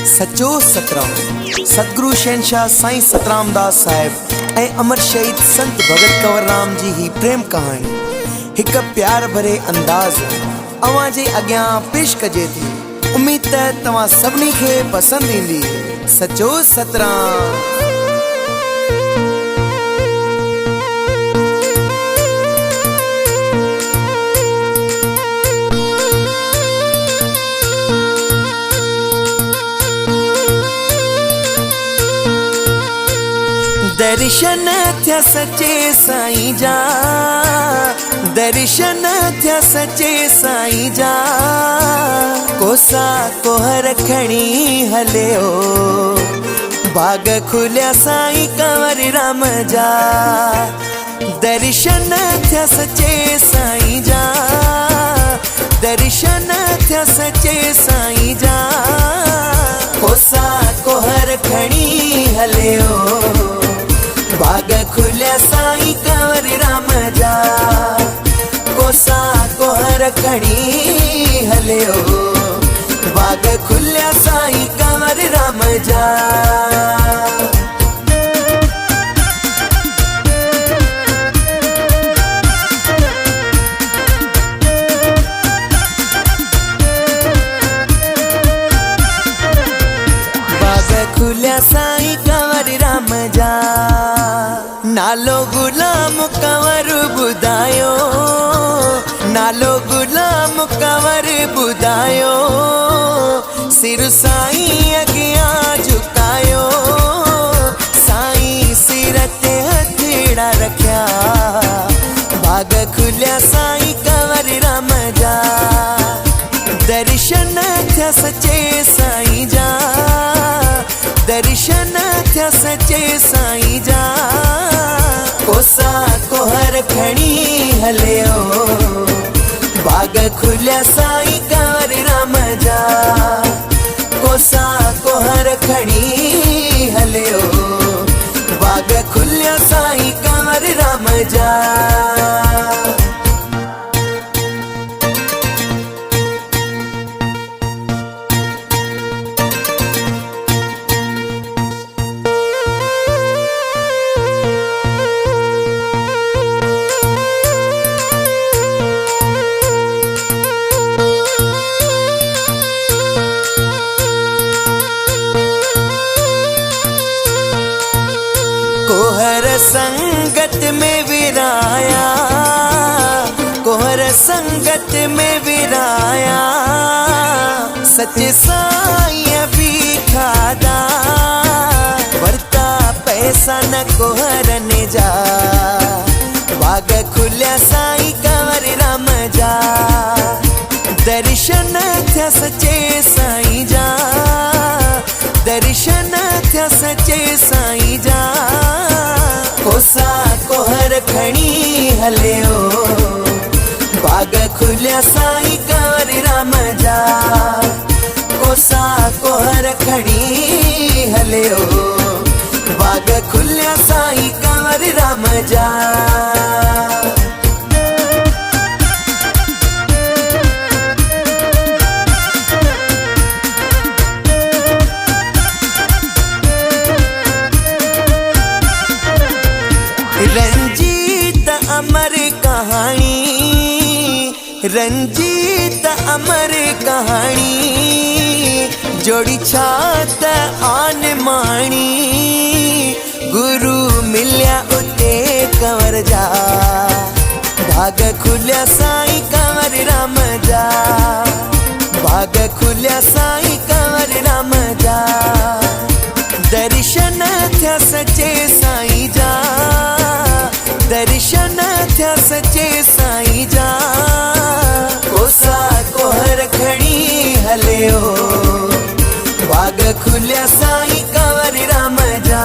सचो सतराम सतगुरु शहनशाह साईं सतराम दास साहिब ऐं अमर शहीद संत भगत कंवरराम जी ही प्रेम कहानी एक प्यार भरे अंदाज अवां जे अॻियां पेश कजे थी। उम्मीद है तव्हां सभिनी खे पसंद ईंदी। सचो सतराम। दर्शन थिया सचे साईं जा, दर्शन थिया सचे साईं जा, कोसा कोहर खणी हलियो, बाग खुलिया साईं कंवरराम जा। दर्शन थिया सचे साईं जा, दर्शन थिया सचे साईं जा, कोसा कोहर खणी हलियो, बाग खुलिया साईं कंवरराम जा। कोसा कोहर खणी हलियो, बाग खुलिया साईं कंवरराम जा। खुलिया साईं कंवरराम जा, नालो गुलाम कंवर बुधायो, नालो गुलाम कंवर बुधायो, सिर साईं अगियां झुकायो, साईं सिर ते हथेड़ा रखिया, बाग खुलिया साईं कंवरराम जा। दर्शन थिया सचे साईं जा, दर्शन थिया सचे साईं जा, कोसा कोहर खणी हलियो, बाग खुलिया साईं कंवरराम जा। कोसा कोहर खणी हलियो, बाग खुलिया साईं कंवरराम जा। कोहर संगत में विराया, कोहर संगत में विराया, सच साईं भी खादा, वरता पैसा न कोहर ने जा, बाग खुलिया साईं कंवरराम जा। दर्शन थिया सचे साईं जा, दर्शन थिया सचे साईं जा, कोसा कोहर खणी हलियो, बाग खुलिया साईं कंवरराम जा। कोसा कोहर खणी हलियो, बाग खुलिया साईं कंवरराम जा। रंजीत अमर कहानी, रंजीत अमर कहानी, जोड़ी छात आन माणी, गुरु मिलिया उते कंवर जा, बाग खुलिया साईं कंवरराम जा। बाग खुलिया साईं कंवरराम जा। दर्शन थिया सचे साईं जा, दर्शन थिया सचे साईं जा, कोसा कोहर खणी हलियो, बाग खुलिया साईं कंवरराम जा।